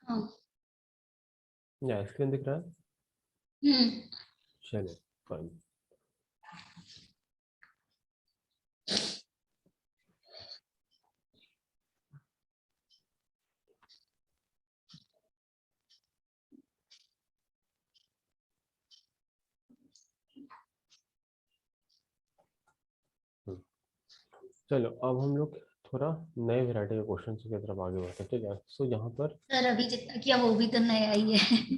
हाँ। या स्क्रीन दिख रहा है? हम्म। चलो फाइन। चलो अब हम लोग थोड़ा नए वैरायटी के क्वेश्चन की तरफ आगे बढ़ते हैं, ठीक है। सो यहाँ पर सर अभी जितना किया वो भी तो नया ही है।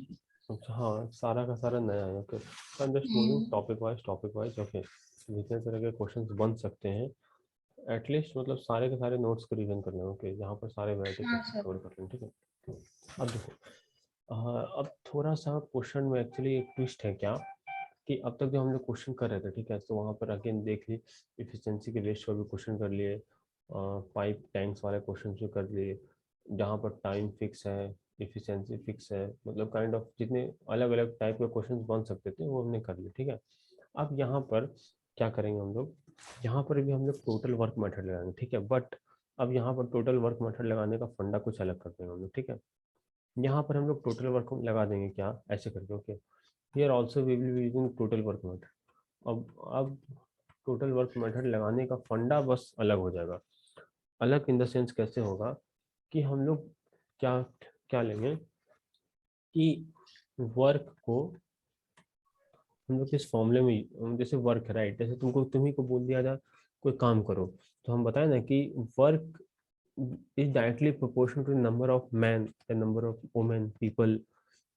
अच्छा, हाँ सारा का सारा नया है। Okay, so I am just moving hmm. Topic wise. Okay, जितने तरह के क्वेश्चंस बन सकते हैं एटलीस्ट, मतलब सारे के सारे नोट्स को रिवीजन कर लें। ओके, यहाँ पर सारे वैरायटी हाँ सर। कवर कर लें, ठीक है। अब देखो, अब थोड़ा सा क्वेश्चन में एक्चुअली एक ट्विस्ट है क्या, कि अब तक जो हम लोग क्वेश्चन कर रहे थे, ठीक है, तो वहाँ पर अगेन देख ली इफिशिएंसी के बेस पर भी क्वेश्चन कर लिए, पाइप टैंक्स वाले क्वेश्चन भी कर लिए, जहाँ पर टाइम फिक्स है, इफिशिएंसी फिक्स है, मतलब काइंड ऑफ जितने अलग अलग टाइप के क्वेश्चन बन सकते थे वो हमने कर लिए, ठीक है। अब यहाँ पर क्या करेंगे हम लोग, यहाँ पर भी हम लोग टोटल वर्क मेथड लगाएंगे, ठीक है। बट अब यहाँ पर टोटल वर्क मेथड लगाने का फंडा कुछ अलग कर देंगे हम लोग, ठीक है। यहाँ पर हम लोग टोटल वर्क लगा देंगे क्या, ऐसे करके। Okay, here also we will be using total work method. अब टोटल वर्क मेथड लगाने का फंडा बस अलग हो जाएगा। अलग इन द सेंस कैसे होगा, कि हम लोग क्या क्या लेंगे, कि वर्क को हम लोग किस फॉर्मूले में, जैसे वर्क है राइट, जैसे तुम्ही को बोल दिया जाए कोई काम करो, तो हम बताए ना कि work is directly proportional to number of man and number of women people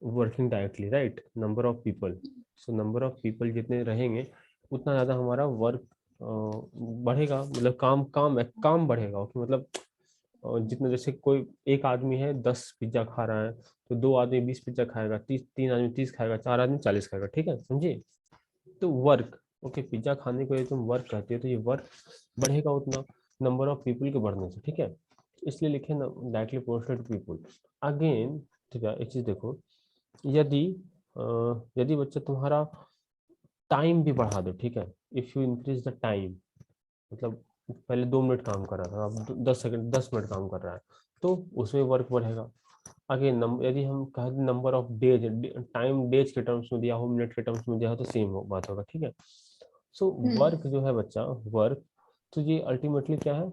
working directly, right, number of people. So number of people जितने रहेंगे उतना ज़्यादा हमारा वर्क बढ़ेगा, मतलब काम बढ़ेगा। ओके, मतलब जितना, जैसे कोई एक आदमी है 10 पिज्जा खा रहा है, तो 2 आदमी 20 पिज्जा खाएगा, 3 आदमी 30 खाएगा, 4 आदमी 40 खाएगा, ठीक है, समझिए। तो वर्क, ओके, पिज्जा खाने को ये तुम वर्क कहते हो, तो ये वर्क बढ़ेगा उतना नंबर ऑफ पीपल के बढ़ने से, ठीक है। इसलिए लिखे ना directly proportional to people. Again, ठीक है, एक चीज देखो, यदि यदि बच्चा तुम्हारा टाइम भी बढ़ा दो, ठीक है, if you increase the time, मतलब पहले 2 मिनट काम कर रहा था, अब 10 सेकंड 10 मिनट काम कर रहा है, तो उसमें वर्क बढ़ेगा। आगे यदि हम कह दें number of days, time days के टर्म्स में दिया हो, मिनट के टर्म्स में दिया हो, तो सेम बात होगा, ठीक है। सो हम्म। वर्क जो है बच्चा, वर्क, तो ये अल्टीमेटली क्या है,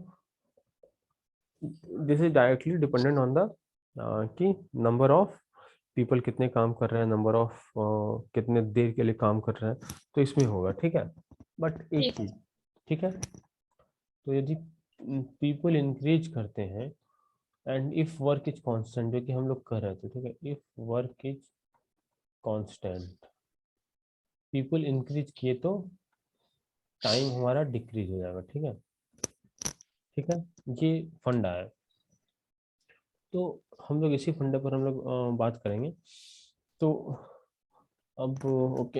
this is directly dependent on the कि नंबर ऑफ पीपल कितने काम कर रहे हैं, नंबर ऑफ कितने देर के लिए काम कर रहे हैं, तो इसमें होगा, ठीक है। बट एक ठीक है। चीज, ठीक है, तो यदि पीपल इंक्रीज करते हैं and if work is constant, जो कि हम लोग कर रहे थे, ठीक है, if work is constant, people increase किए तो टाइम हमारा डिक्रीज हो जाएगा, ठीक है, ठीक है, ये फंडा है। तो हम लोग इसी फंडे पर हम लोग बात करेंगे। तो अब ओके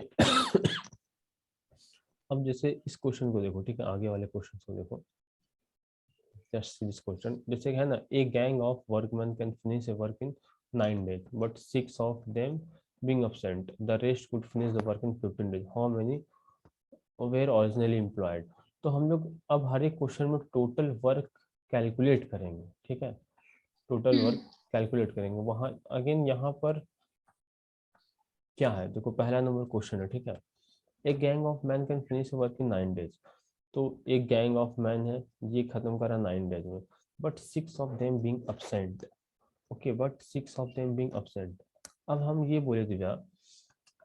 अब जैसे इस क्वेश्चन को देखो, ठीक है, आगे वाले क्वेश्चन को देखो, जस्ट दिस क्वेश्चन, जैसे है ना, a gang of workman can finish a work in 9 days but 6 of them being absent, the rest could finish the work in 15 days, how many were originally employed। तो हम लोग अब हर एक question में total work calculate करेंगे, ठीक है, total हम्म। Work calculate करेंगे। वहाँ अगेन यहाँ पर क्या है, देखो पहला नंबर क्वेश्चन है, ठीक है, एक gang of man can finish work in 9 days। तो एक गैंग ऑफ मैन है, ये खत्म करा 9 days में, but 6 of them being absent। Okay, but 6 of them being absent। अब हम ये बोले दिव्या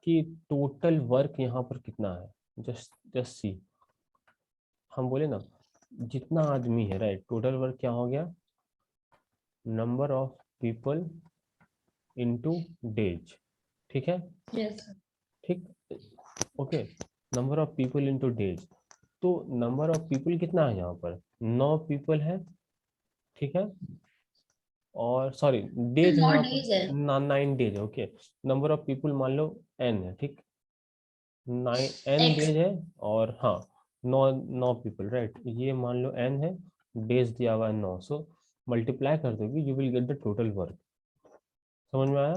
कि टोटल वर्क यहाँ पर कितना है, जस्ट जस्ट सी, हम बोले ना जितना आदमी है, राइट, टोटल वर्क क्या हो गया, number of people into days, ठीक है, यस सर। ठीक, okay, number of people into days. तो नंबर ऑफ पीपल कितना है यहाँ पर, 9 पीपल है, ठीक है, और सॉरी डेज है नॉट यहाँ पर डेज है। 9 days, okay, number of people मान लो n है, ठीक, 9 n एक्स। डेज है, और हाँ 9 9 पीपल, राइट, ये मान लो n है, डेज दिया हुआ है 9, सो मल्टीप्लाई कर दोगे you will get the total work. समझ में आया?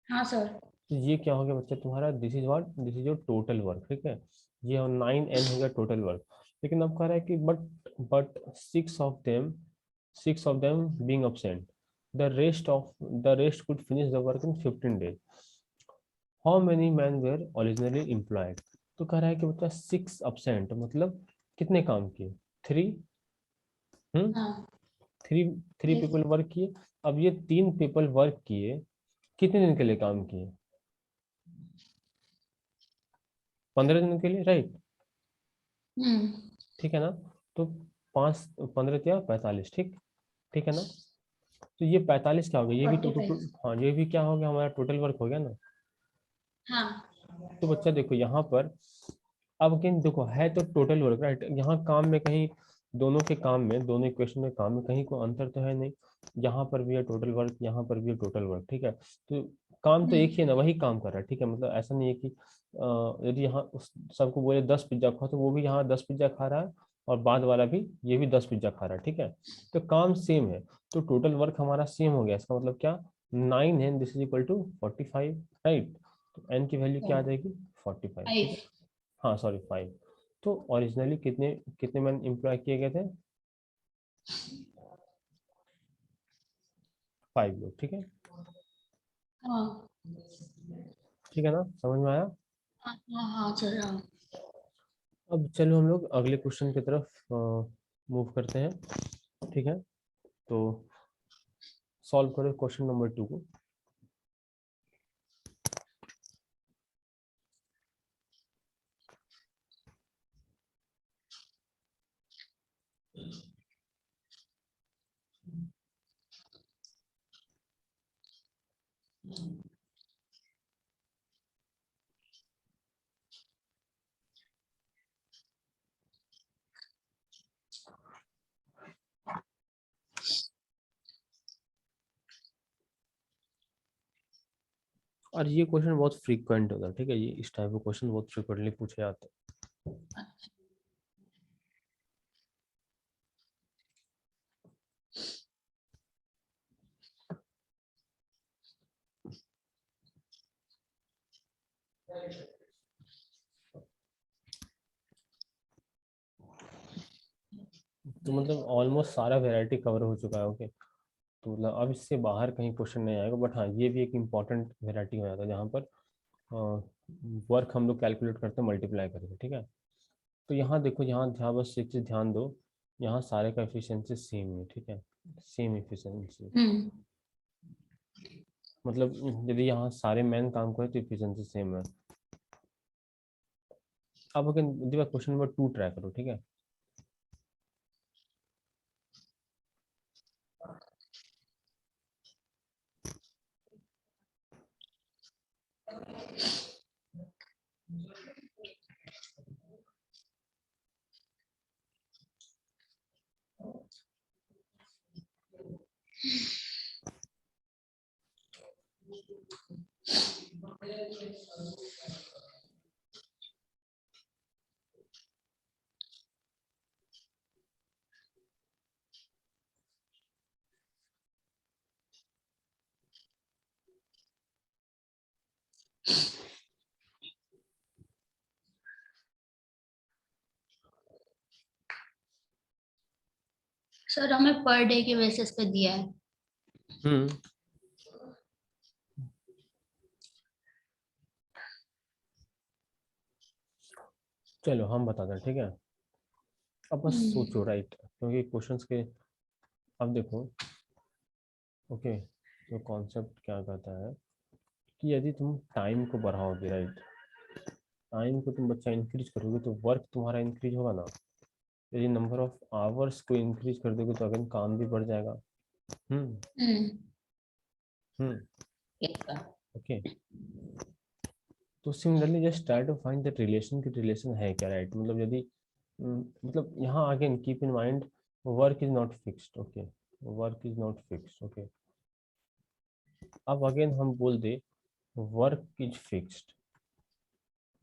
हाँ सर। तो ये क्या हो गया बच्चा तुम्हारा, this is what, this is your total work, ठीक है, ये 9n हो गया टोटल वर्क। लेकिन अब कह रहा है कि but 6 of them being absent, the rest could finish the work in 15 days. How many men were originally employed? तो कह रहा है कि बच्चा 6% मतलब कितने काम किए? 3। हम्म हाँ 3 yes, पीपल वर्क किए। अब ये 3 पीपल वर्क किए, कितने दिन के लिए काम किए? 15 दिन के लिए, राइट? ठीक है ना? तो 5 15 या 45, ठीक ठीक है ना? तो ये 45 क्या हो गया? ये भी 45 हाँ, ये भी क्या हो गया? हमारा टोटल वर्क हो गया ना। हाँ तो बच्चा देखो यहाँ पर, अब अगेन देखो, है तो टोटल वर्क, राइट? यहाँ काम में कहीं, दोनों के काम में, दोनों इक्वेशन में काम में कहीं कोई अंतर तो है नहीं। यहाँ पर भी है टोटल वर्क, यहाँ पर भी है टोटल वर्क, ठीक है? तो काम तो एक ही है ना, वही काम कर रहा है, ठीक है? मतलब ऐसा नहीं है कि यदि यहाँ उस सबको बोले 10 पिज्जा खाओ, तो वो भी यहाँ 10 पिज्जा खा रहा है, और बाद वाला भी ये भी 10 पिज्जा खा रहा है, ठीक है? तो काम सेम है, तो टोटल वर्क हमारा सेम हो गया। इसका मतलब क्या? 9 है, this is equal to 45, right? तो एन की वैल्यू क्या आ जाएगी? 45, ठीक है? 5 हाँ सॉरी, 5। तो ओरिजिनली कितने कितने मैन एम्प्लॉय किए गए थे? 5 लोग, ठीक है? हाँ ठीक है ना, समझ में आया? हाँ हाँ हाँ, चल रहा हूँ। अब चलो हम लोग अगले क्वेश्चन की तरफ मूव करते हैं, ठीक है? तो सॉल्व करो क्वेश्चन नंबर 2 को। और ये क्वेश्चन बहुत फ्रीक्वेंट होता है, ठीक है? ये इस टाइप के क्वेश्चन बहुत फ्रीक्वेंटली पूछे जाते हैं। तो मतलब ऑलमोस्ट सारा वेराइटी कवर हो चुका है, ओके? तो मतलब अब इससे बाहर कहीं क्वेश्चन नहीं आएगा, बट हाँ, ये भी एक इम्पॉर्टेंट वेराइटी हो जाता है जहाँ पर वर्क हम लोग कैलकुलेट करते हैं मल्टीप्लाई करके, ठीक है? तो यहाँ देखो, यहाँ यहाँ बस एक चीज ध्यान दो, यहाँ सारे का एफिशिएंसी सेम है, ठीक है? सेम एफिशिएंसी, हम्म मतलब यदि यहाँ सारे मैन काम करें तो एफिशिएंसी सेम है। अब अगर क्वेश्चन नंबर 2 ट्राई करो, ठीक है? सर, हमें पर डे के बेसिस पे दिया है। हम्म चलो हम बताते हैं, ठीक है? अब बस सोचो, हम्म राइट? क्योंकि क्वेश्चंस के, अब देखो, ओके, तो कॉन्सेप्ट क्या कहता है कि यदि तुम टाइम को बढ़ाओगे, राइट? टाइम को तुम बच्चा इंक्रीज करोगे तो वर्क तुम्हारा इंक्रीज होगा ना। यदि नंबर ऑफ आवर्स को इंक्रीज कर दोगे तो अगेन काम भी बढ़ जाएगा। हम्म हम्म हम्म ठीक है। ओके। तो similarly just try to find that relation की रिलेशन है क्या, राइट? मतलब यदि मतलब यहाँ again keep in mind, work is not fixed, okay? Work is not fixed, okay? अब अगेन हम बोल दे वर्क इज फिक्स्ड,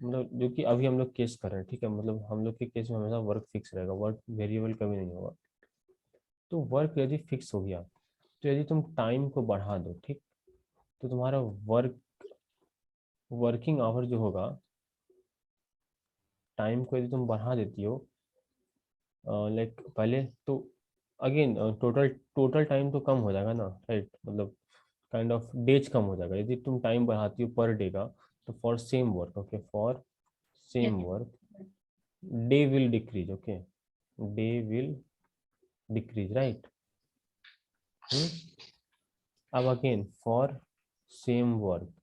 मतलब जो कि अभी हम लोग केस कर रहे हैं, ठीक है? मतलब हम लोग के केस में हमेशा वर्क फिक्स रहेगा, वर्क वेरिएबल कभी नहीं होगा। तो वर्क यदि फिक्स हो गया, तो यदि तुम टाइम को बढ़ा दो, ठीक, तो तुम्हारा वर्किंग आवर जो होगा, टाइम को यदि तुम बढ़ा देती हो, लाइक पहले तो अगेन टोटल टाइम तो कम हो जाएगा ना, राइट, मतलब काइंड ऑफ डेज कम हो जाएगा यदि तुम टाइम बढ़ाती हो पर डे का। तो for same work, okay, for Yes. Same work day will decrease, okay, day will decrease, right. अब again for same work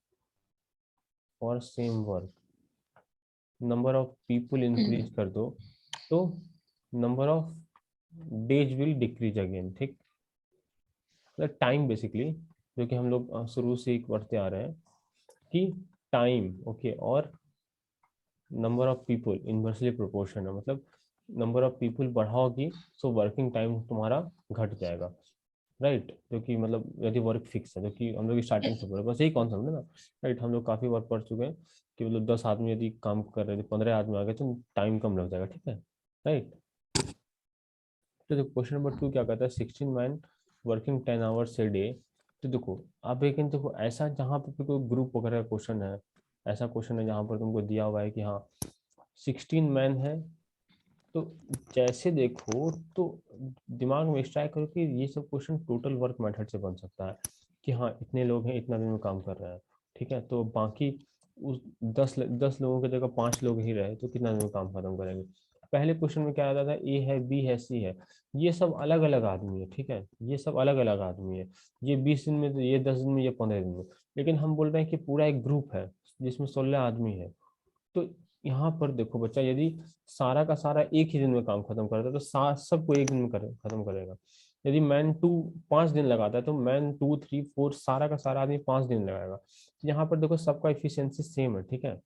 number of people increase कर दो तो number of days will decrease again, ठीक। मतलब time basically, जो कि हम लोग शुरू से एक पढ़ते आ रहे हैं कि टाइम, ओके, और number of people inversely proportion है, मतलब नंबर ऑफ पीपल बढ़ाओगी सो वर्किंग टाइम तुम्हारा घट जाएगा, राइट। जो कि मतलब यदि वर्क फिक्स है, जो कि हम लोग स्टार्टिंग से Yes. पढ़े, बस यही कॉन्सेप्ट है ना, राइट। हम लोग काफी बार पढ़ चुके हैं कि मतलब 10 आदमी यदि काम कर रहे थे, 15 आदमी आ गए तो टाइम कम लग जाएगा, ठीक है, राइट। तो देखो क्वेश्चन नंबर 2 क्या कहता है, 16 man working 10 hours a day. तो देखो आप लेकिन देखो ऐसा जहाँ पर कोई ग्रुप वगैरह का क्वेश्चन है, ऐसा क्वेश्चन है जहाँ पर तुमको दिया हुआ है कि हाँ 16 मैन है, तो जैसे देखो तो दिमाग में स्ट्राइक करो कि ये सब क्वेश्चन टोटल वर्क मेथड से बन सकता है कि हाँ इतने लोग हैं, इतना दिन में काम कर रहे हैं, ठीक है। तो बाकी उस 10 लोगों की जगह 5 लोग ही रहे तो कितना दिन में काम खत्म करेंगे। पहले क्वेश्चन में क्या आता था, ए है, बी है, सी है, ये सब अलग अलग आदमी है, ठीक है, ये सब अलग अलग आदमी है, ये 20 दिन में, तो ये 10 दिन में, ये 15 दिन में। लेकिन हम बोल रहे हैं कि पूरा एक ग्रुप है जिसमें 16 आदमी है। तो यहाँ पर देखो बच्चा, यदि सारा का सारा एक ही दिन में काम खत्म करता है तो सबको एक दिन में खत्म करेगा। यदि मैन टू 5 दिन लगाता है तो मैन 2 3 4 सारा का सारा आदमी 5 दिन लगाएगा। यहाँ पर देखो सबका इफिशियंसी सेम है, ठीक है,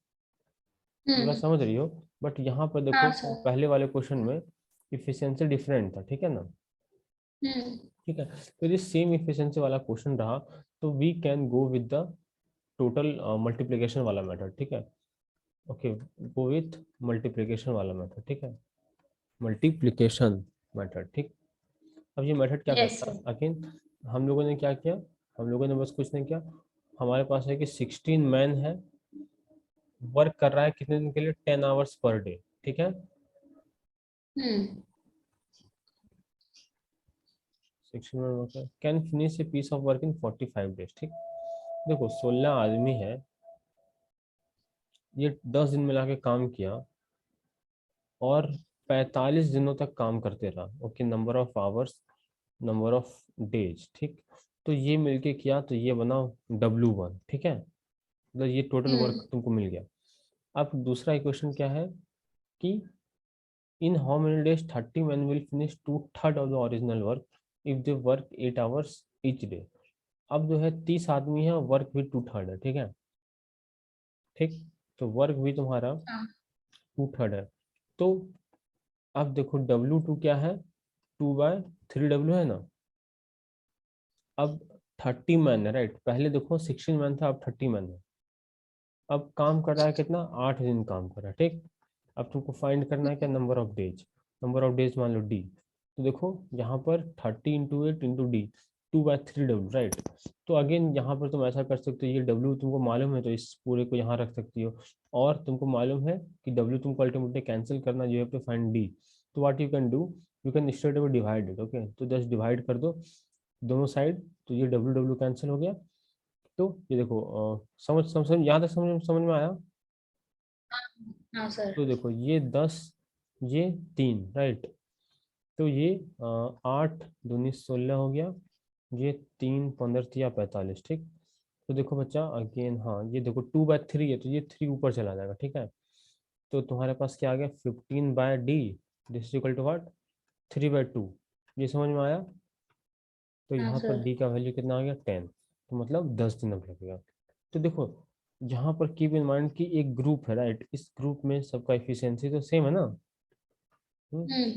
ये बात हम्म। समझ रही हो। बट यहाँ पर देखो हाँ सर। पहले वाले क्वेश्चन में इफिशियंसी डिफरेंट था, ठीक है ना, हम्म। ठीक है। तो यदि सेम इफिशियंसी वाला क्वेश्चन रहा तो we can go with the total multiplication वाला मेथड, ठीक है, ओके, गो विथ मल्टीप्लीकेशन वाला मेथड, ठीक है, मल्टीप्लीकेशन मेथड, ठीक। अब ये मेथड क्या यस करता सर। है, अगेन हम लोगों ने क्या किया, हम लोगों ने बस कुछ नहीं किया, हमारे पास है कि 16 मैन है, वर्क कर रहा है कितने दिन के लिए, 10 आवर्स पर डे, ठीक है। Hmm. 16 can finish a piece of work in 45 days, ठीक। देखो 16 आदमी है, ये 10 दिन में लाके काम किया और 45 दिनों तक काम करते रहा, okay, number of hours, number of days, ठीक। तो ये मिलके किया तो ये बना W1, ठीक है, मतलब ये टोटल हम्म। वर्क तुमको मिल गया। अब दूसरा इक्वेशन क्या है कि in how many days 30 man will finish 2/3 of the original work if they work 8 hours each day. अब जो है 30 आदमी है, वर्क भी 2/3 है, ठीक है, ठीक। तो वर्क भी तुम्हारा हाँ। 2/3 है। तो अब देखो W2 क्या है, 2/3 W है ना। अब 30 मैन है, राइट, पहले देखो 16 मैन था, अब 30 मैन है। अब काम कर रहा है कितना, 8 दिन काम कर रहा है, ठीक। अब तुमको फाइंड करना है क्या, number of days, number of days मान लो D। तो देखो यहाँ पर 30 × 8 × D, 2/3 W, राइट। तो अगेन यहाँ पर तुम ऐसा कर सकते हो, ये W तुमको मालूम है तो इस पूरे को यहाँ रख सकती हो, और तुमको मालूम है कि W तुमको अल्टीमेटली कैंसिल करना, you have to find D। तो what you can do, you can straight away divide it, okay, तो जस्ट डिवाइड कर दो दोनों साइड, तो ये W कैंसिल हो गया। तो ये देखो समझ यहाँ तक समझ में आया। हाँ सर। तो देखो ये 10, ये 3, राइट। तो ये 8 दूनी 16 हो गया, ये 3 15 या 45, ठीक। तो देखो बच्चा अगेन, हाँ ये देखो 2/3 है तो ये 3 ऊपर चला जाएगा, ठीक है। तो तुम्हारे पास क्या आ गया, 15/D, this equal to what, 3/2। ये समझ में आया। तो हाँ यहाँ पर सर। D का वैल्यू कितना आ गया, 10। तो मतलब 10 दिन अब लगेगा। तो देखो यहाँ पर कीप इन माइंड कि एक ग्रुप है, राइट, इस ग्रुप में सबका एफिशिएंसी तो सेम है ना। हम्म।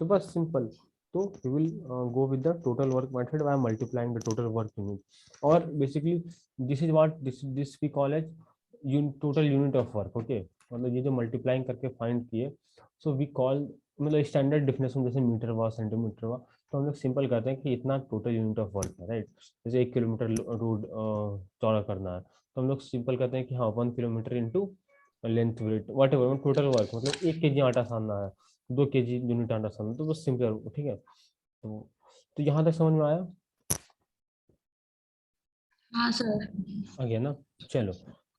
तो बस सिंपल, तो we will go with the total work method by multiplying the total work unit, और basically this is what this we call as total unit of work, okay। मतलब ये जो मल्टीप्लाइंग करके फाइंड किए, सो वी कॉल, मतलब standard definition जैसे metre हुआ, centimetre हुआ, तो हम लोग सिंपल करते हैं कि इतना टोटल यूनिट ऑफ वर्क है, राइट। जैसे 1 किलोमीटर रोड चौड़ा करना है तो हम लोग सिंपल करते हैं कि हाँ 1 kilometre into length wait what ever, total work मतलब 1 kg आटा सानना है, 2 kg यूनिट आटा सानना, तो बस सिंपल, ठीक है। तो यहाँ तक समझ में आया? हाँ सर। आ गया ना? चलो,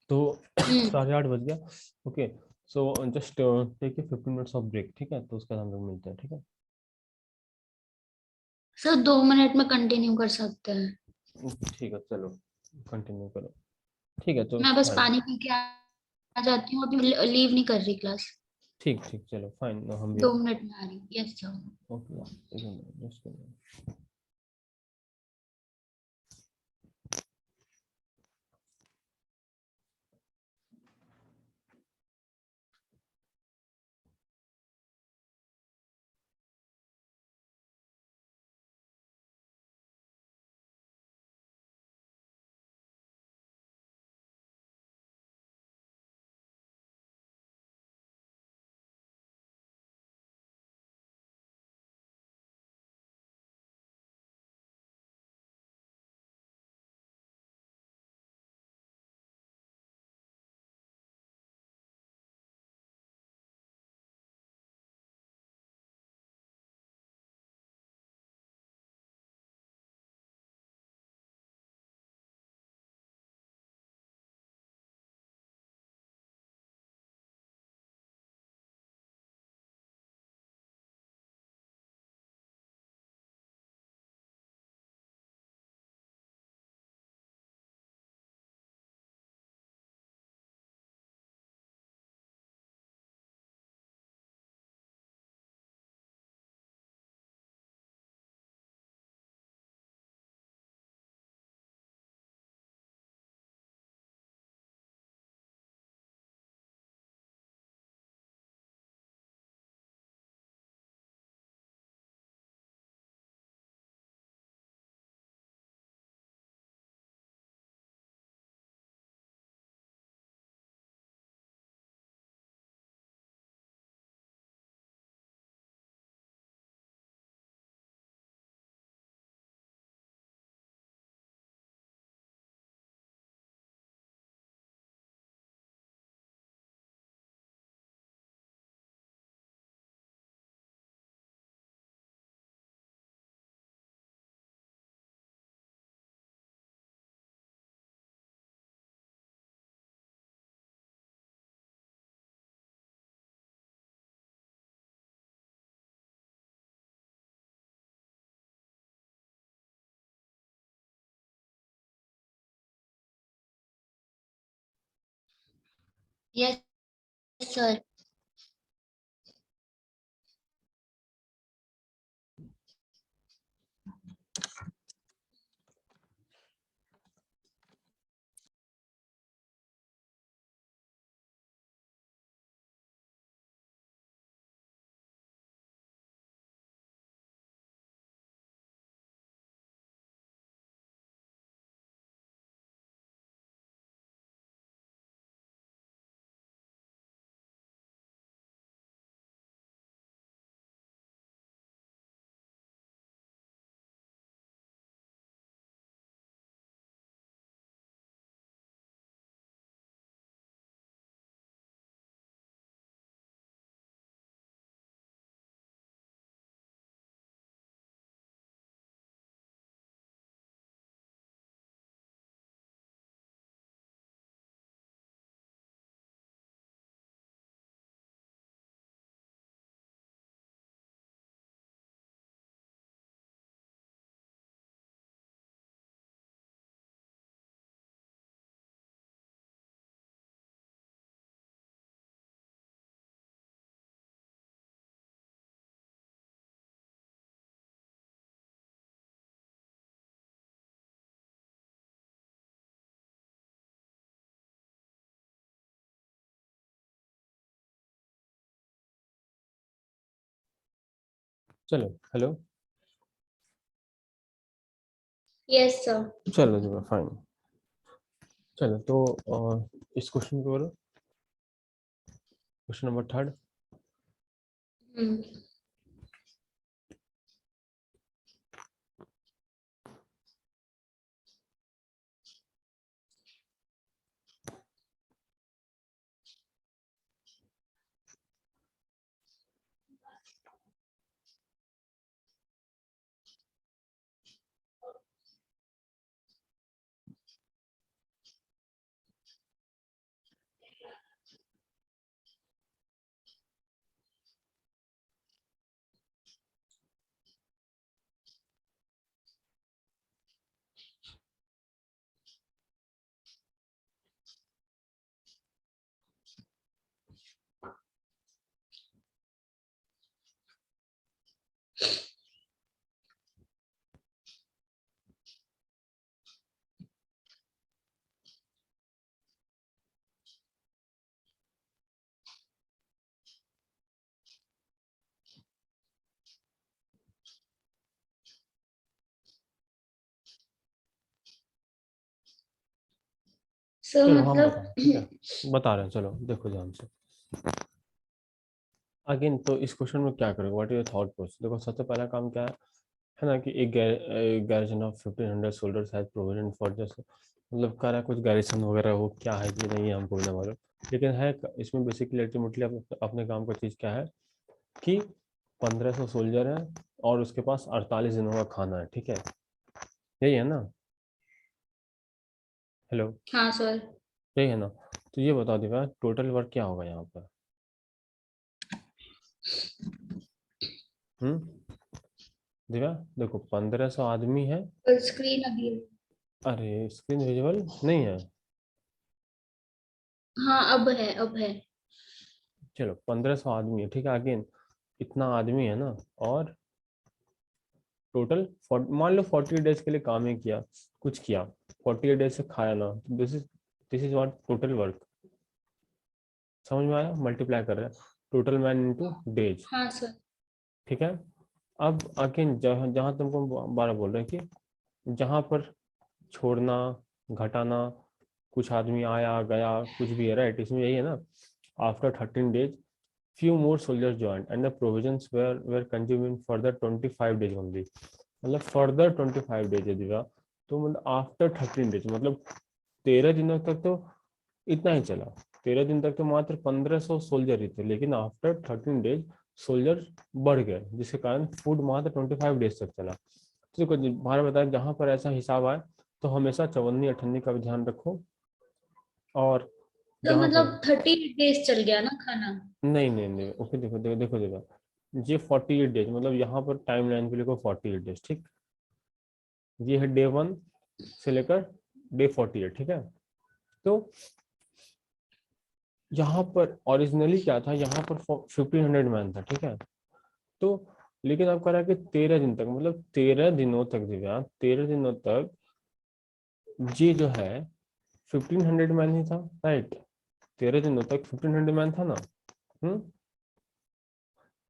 तो 8:30 बज गया। Okay, so just take a 15 minutes of break, ठीक है? तो उसके बाद हम लोग मिलते हैं, ठीक है? सर 2 मिनट में कंटिन्यू कर सकते हैं। ठीक है, चलो कंटिन्यू करो। ठीक है, तो मैं बस फाइन। पानी पी के आ जाती हूँ, अभी लीव नहीं कर रही क्लास। ठीक ठीक, चलो फाइन, हम भी। 2 मिनट में आ रही। Yes sir. ओके, एक minute, just a minute। Yes sir. चलो, हेलो। Yes sir. चलो जी, फाइन। चलो, तो इस क्वेश्चन को बोलो, क्वेश्चन नंबर 3। हम्म। सर चलो हम मतलब बता रहे हैं, ठीक है, बता रहे हैं, चलो देखो ध्यान से। अगेन तो इस क्वेश्चन में क्या करोगे, what is your thought process. देखो सबसे पहला काम क्या है ना, कि एक garrison of 1500 soldiers has provision for just, मतलब कह रहा है कुछ गैरिसन वगैरह, वो क्या है कि नहीं है हमको नहीं मालूम, लेकिन है इसमें बेसिकली अल्टीमेटली अपने काम का चीज़ क्या है कि 1500 सोल्जर है और उसके पास 48 दिनों का खाना है, ठीक है, यही है ना। हेलो, हाँ सर। यही है ना। तो ये बता देगा टोटल वर्क क्या होगा यहाँ पर। दिव्या देखो 1500 आदमी है। फुल स्क्रीन अभी। अरे स्क्रीन विजुअल नहीं है। हाँ अब है, अब है। चलो 1500 आदमी है, ठीक है, अगेन इतना आदमी है ना, और टोटल मान लो 48 डेज के लिए काम ही किया, कुछ किया, 48 डेज से खाया ना, this is what total work. समझ में आया, मल्टीप्लाई कर रहे हैं टोटल मैन इनटू डेज, हाँ सर। ठीक है। अब अगेन जहाँ जहाँ तुमको बारह बोल रहे हैं कि जहाँ पर छोड़ना, घटाना, कुछ आदमी आया गया कुछ भी है, राइट, इसमें यही है ना। After 13 days few more soldiers joined and the provisions were consumed in further 25 days only, मतलब फर्दर 25 डेज है दिव्या। तो मतलब आफ्टर 13 डेज मतलब 13 दिनों तक तो इतना ही चला, 13 दिन तक तो मात्र 1500 सोल्जर ही थे, लेकिन आफ्टर 13 डेज सोल्जर बढ़ गए, जिसके कारण फूड मात्र 25 डेज तक चला। तो देखो बाहर बताया जहाँ पर ऐसा हिसाब आए तो हमेशा चवन्नी अठन्नी का भी ध्यान रखो, और तो जहाँ पर मतलब 30 डेज चल गया ना खाना। नहीं नहीं नहीं, ओके देखो देखो देखो देखो, ये 48 डेज मतलब यहाँ पर टाइम लाइन पे लिखो 48 डेज, ठीक। ये है डे 1 से लेकर डे 48, ठीक है। तो यहाँ पर ओरिजिनली क्या था, यहाँ पर 1500 मैन था, ठीक है। तो लेकिन अब कह रहा है कि 13 दिन तक, मतलब 13 दिनों तक दिव्या, 13 दिनों तक ये जो है 1500 मैन ही था, राइट। 13 दिनों तक 1500 मैन था ना। हम्म।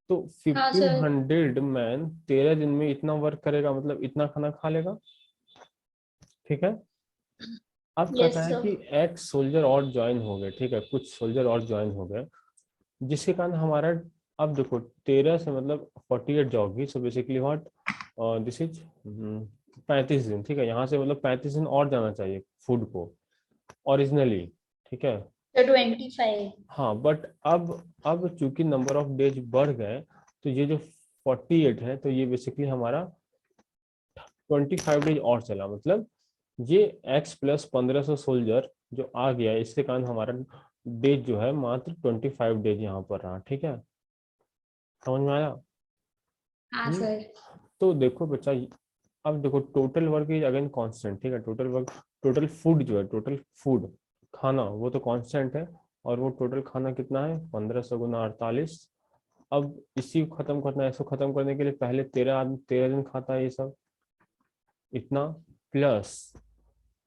तो हाँ फिफ्टीन सर। हंड्रेड मैन 13 दिन में इतना वर्क करेगा, मतलब इतना खाना खा लेगा, ठीक है। अब कहता यस है सर। कि एक्स सोल्जर और ज्वाइन हो गए, ठीक है, कुछ सोल्जर और ज्वाइन हो गए, जिसके कारण हमारा, अब देखो 13 से मतलब 48 जाओगी, so basically what this is 35 दिन, ठीक है, यहाँ से मतलब 35 दिन और जाना चाहिए फूड को ओरिजिनली, ठीक है। तो 25। हाँ बट अब चूंकि नंबर ऑफ डेज बढ़ गए, तो ये जो 48 है, तो ये बेसिकली हमारा 25 डेज और चला, मतलब ये एक्स प्लस 1500 सोल्जर जो आ गया, इसके कारण हमारा डेज जो है मात्र 25 डेज यहाँ पर रहा, ठीक है। समझ में आया। हाँ हम्म। सर। तो देखो बच्चा, अब देखो total work is again constant, ठीक है, टोटल वर्क, टोटल फूड जो है, टोटल फूड खाना वो तो कांस्टेंट है, और वो टोटल खाना कितना है 1500 गुना 48। अब इसी को खत्म करना है, इसको खत्म करने के लिए पहले 13 दिन खाता है ये सब, इतना प्लस,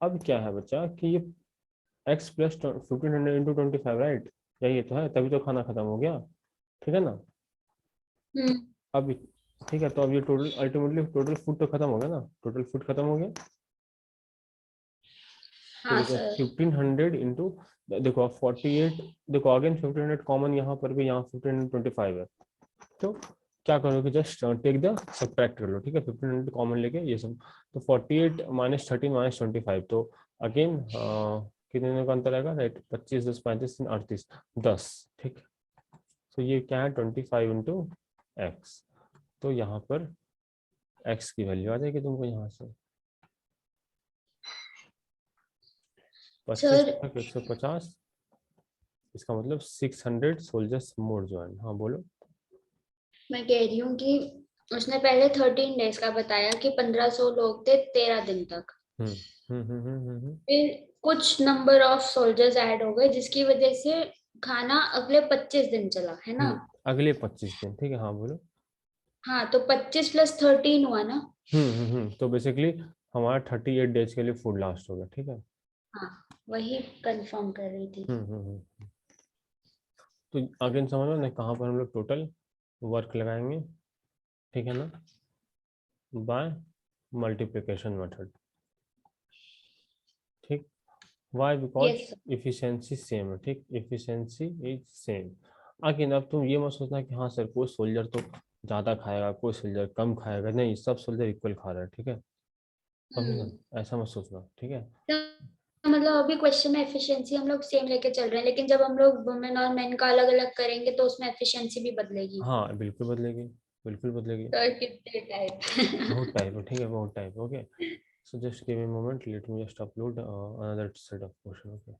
अब क्या है बच्चा कि ये एक्स प्लस 1500 × 25, राइट, यही तो है, तभी तो खाना खत्म हो गया, ठीक है ना। हम्म। अब ठीक है, तो अब ये टोटल अल्टीमेटली टोटल फूड तो खत्म हो गया ना, टोटल फूड खत्म हो गया। तो हाँ देखो सर। 1500 देखो अब 48, देखो अगेन 1500 कॉमन यहाँ पर भी, यहाँ 1525 है। तो क्या करोगे, जस्ट टेक द सब्ट्रैक्ट कर लो, ठीक है, 1500 कॉमन लेके ये सब, तो 48 माइनस 13 माइनस 25, तो अगेन कितने दिनों का अंतर आएगा, राइट, 25 10 35 3 38 10, ठीक। तो ये क्या है 25 × x, तो यहाँ पर x की वैल्यू आ जाएगी तुमको यहाँ से 25 सर 150, इसका मतलब 600 सोल्जर्स मोर ज्वाइन, हाँ बोलो। मैं कह रही हूँ कि उसने पहले 13 डेज का बताया कि 1500 लोग थे 13 दिन तक। हम्म हम्म। फिर कुछ नंबर ऑफ सोल्जर्स ऐड हो गए जिसकी वजह से खाना अगले 25 दिन चला है ना। अगले 25 दिन, ठीक है, हाँ बोलो। हाँ तो 25 + 13 हुआ ना। तो बेसिकली हमारा 38 डेज के लिए फूड लास्ट होगा, ठीक है। हाँ वही कंफर्म कर रही थी। हम्म। तो अगेन समझ लो ना कहाँ पर हम लोग टोटल वर्क लगाएंगे, ठीक है ना, बाय मल्टीप्लिकेशन मेथड, ठीक। Why because yes. Efficiency same है, ठीक, इफिशियंसी इज सेम। अगेन अब तुम ये मत सोचना कि हाँ सर कोई सोल्जर तो ज़्यादा खाएगा कोई सोल्जर कम खाएगा, नहीं, सब सोल्जर इक्वल खा रहा है, ठीक है, कभी ना ऐसा मत सोचना, ठीक है। तो मतलब अभी क्वेश्चन में एफिशिएंसी हम लोग सेम लेके चल रहे हैं, लेकिन जब हम लोग वुमेन और मेन का अलग अलग करेंगे तो उसमें एफिशिएंसी भी बदलेगी। हाँ बिल्कुल बदलेगी, बिल्कुल बदलेगी। तो कितने बहुत टाइप? टाइप है, ठीक है, बहुत type, okay. So just give me moment, let me just upload another set of question, okay.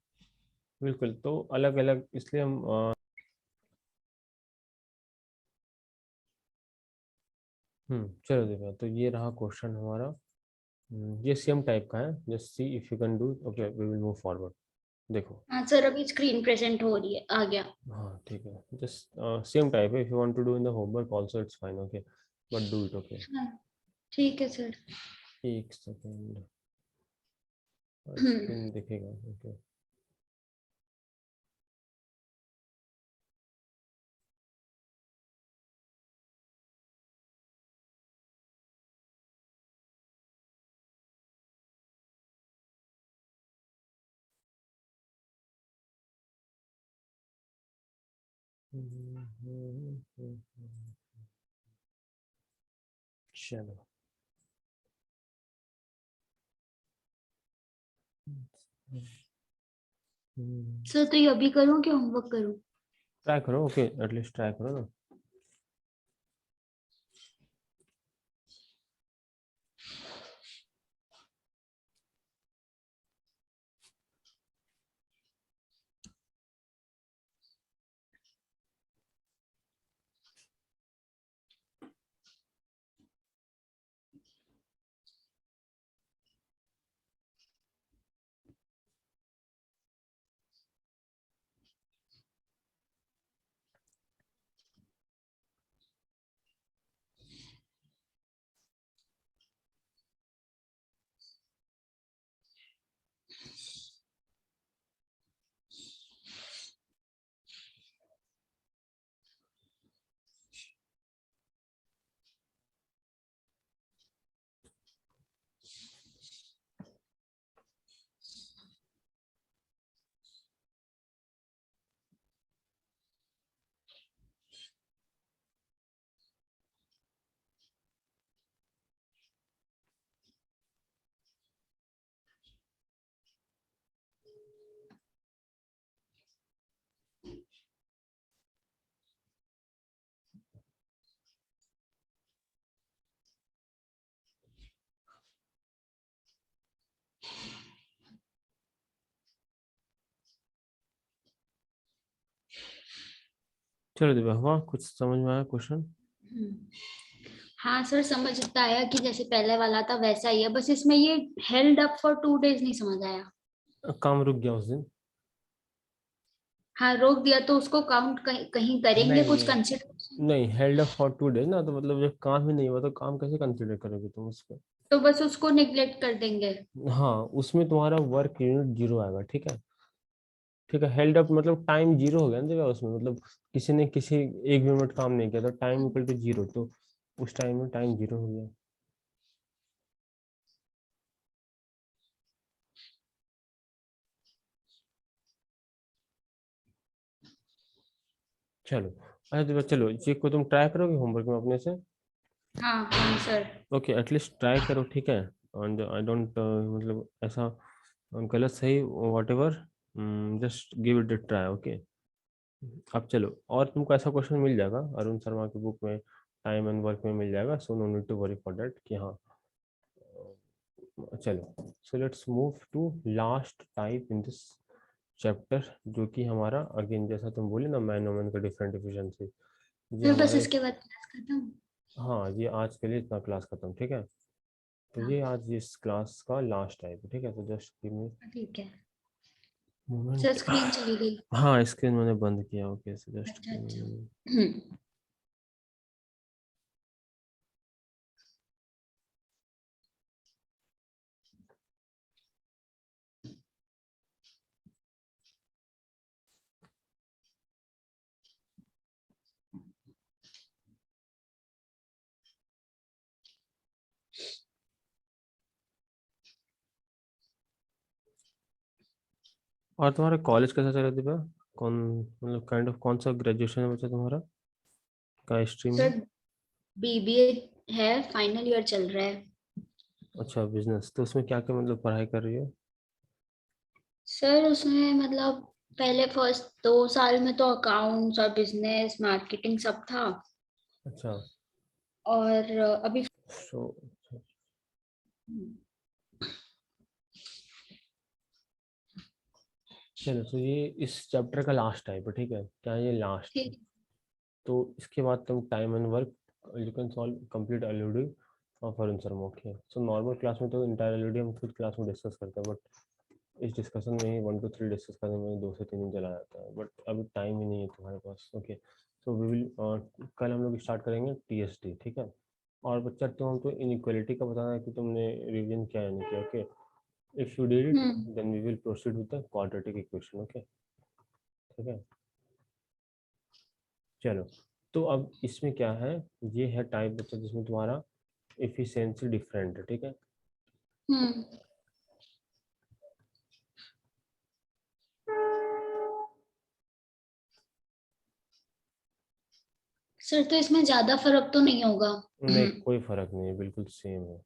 बिल्कुल, तो अलग अलग इसलिए हम चलो देखो, तो ये रहा क्वेश्चन हमारा। ये सेम टाइप का है, just see if you can do, okay we will move forward. देखो, हाँ सर, अभी स्क्रीन प्रेजेंट हो रही है, आ गया। हाँ ठीक है, जस्ट सेम टाइप है, if you want to do in the homework also it's fine, okay, but do it, okay. हाँ, ठीक है सर। एक सेकेंड, हम्म। स्क्रीन दिखेगा, ओके। चलो, सर तो ये अभी करूँ कि होमवर्क करूँ? ट्राई करो, ओके, एटलीस्ट ट्राई करो ना। चलो दिव्या, हुआ कुछ समझ में आया क्वेश्चन? हम्म। हाँ सर, समझ इतना आया कि जैसे पहले वाला था वैसा ही है, बस इसमें ये हेल्ड अप फॉर 2 days नहीं समझ आया। काम रुक गया उस दिन? हाँ, रोक दिया तो उसको काउंट कहीं कहीं करेंगे, कुछ नहीं, कंसिडर? नहीं, हेल्ड अप फॉर 2 डेज ना, तो मतलब जब काम ही नहीं हुआ तो काम कैसे कंसिडर करोगे तुम उसको? तो बस उसको निग्लेक्ट कर देंगे? हाँ, उसमें तुम्हारा वर्क यूनिट जीरो आएगा, ठीक है, ठीक है। हेल्ड अप मतलब टाइम जीरो हो गया ना जगह उसमें, मतलब किसी ने किसी 1 मिनट काम नहीं किया तो टाइम इक्वल टू जीरो, तो उस टाइम में टाइम जीरो हो गया। चलो, अच्छा तो चलो ये को तुम ट्राई करोगे होमवर्क में अपने से? हाँ हाँ सर। ओके, एटलीस्ट ट्राई करो, ठीक है। एंड आई डोंट मतलब ऐसा गलत सही what ever, just give it a try, okay. अब चलो, और तुमको ऐसा क्वेश्चन मिल जाएगा अरुण शर्मा की बुक में, टाइम एंड वर्क में मिल जाएगा, so no need to worry for that कि हाँ। चलो, so let's move to last type in this chapter, जो कि हमारा अगेन जैसा तुम बोले ना, मैन वुमेन का डिफरेंट एफिशिएंसी, ये फिर बस हमारे, इसके बाद क्लास खत्म? हाँ ये आज के लिए इतना क्लास खत्म, ठीक है। तो हाँ, ये आज इस क्लास का लास्ट टाइप है, ठीक है, तो जस्ट गिव मी ठीक है। Sir moment. स्क्रीन चली गई? हाँ, स्क्रीन मैंने बंद किया, ओके, सो जस्ट अच्छा गिव अच्छा। मी। और तुम्हारा कॉलेज कैसा चल रहा है दिव्या? कौन मतलब काइंड ऑफ कौन सा ग्रेजुएशन है बच्चा तुम्हारा, का स्ट्रीम है? सर बीबीए है, फाइनल ईयर चल रहा है। अच्छा बिजनेस, तो उसमें क्या क्या मतलब पढ़ाई कर रही हो? सर उसमें मतलब पहले फर्स्ट 2 साल में तो अकाउंट्स और बिजनेस मार्केटिंग सब था। अच्छा। और अभी सो चलो, तो ये इस चैप्टर का लास्ट टाइप है, ठीक है? क्या ये लास्ट है? ठीक। तो इसके बाद तुम time and work you can solve complete LUD और foreign sir. Okay, so normal class में तो इंटायर एलयूडी हम खुद क्लास में डिस्कस करते हैं, बट इस डिस्कशन में ही 1 to 3 डिस्कस करने में 2 से 3 दिन चला जाता है, बट अभी टाइम ही नहीं है तुम्हारे पास। ओके, सो वी विल कल हम लोग स्टार्ट करेंगे टीएसडी, ठीक है? और बच्चा तुम हमको इनइक्वालिटी का बताना है कि तुमने रिवीजन किया है नहीं किया। Okay, if you did it hmm. Then we will proceed with the quadratic equation. Okay, ठीक है? चलो, तो अब इसमें क्या है, ये है टाइप बच्चा जिसमें तुम्हारा एफिशिएंसी डिफरेंट है, ठीक है? हम्म। सर तो इसमें ज्यादा फर्क तो नहीं होगा? नहीं, कोई फर्क नहीं है, बिल्कुल सेम है।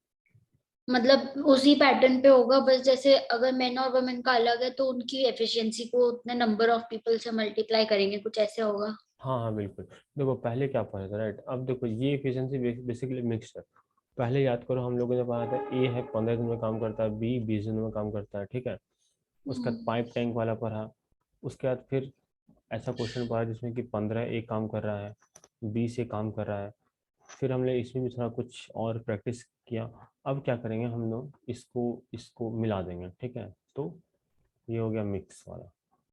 मतलब उसी पैटर्न पे होगा, बस जैसे अगर मेन और वुमेन का अलग है तो उनकी एफिशिएंसी को उतने नंबर ऑफ पीपल से मल्टीप्लाई करेंगे, कुछ ऐसे होगा? हाँ हाँ बिल्कुल। देखो पहले क्या पढ़ा था, राइट? अब देखो ये एफिशिएंसी बेसिकली मिक्स्ड है। पहले याद करो, हम लोगों ने पढ़ा था ए है 15 दिन में काम करता है, बी 20 दिन में काम करता है, ठीक है? उसका हम्म। पाइप टैंक वाला पढ़ा। उसके बाद फिर ऐसा क्वेश्चन पढ़ा जिसमें कि 15 ए काम कर रहा है, 20 ए काम कर रहा है। फिर हमने इसमें भी थोड़ा कुछ और प्रैक्टिस किया। अब क्या करेंगे हम लोग, इसको इसको मिला देंगे, ठीक है? तो ये हो गया मिक्स वाला।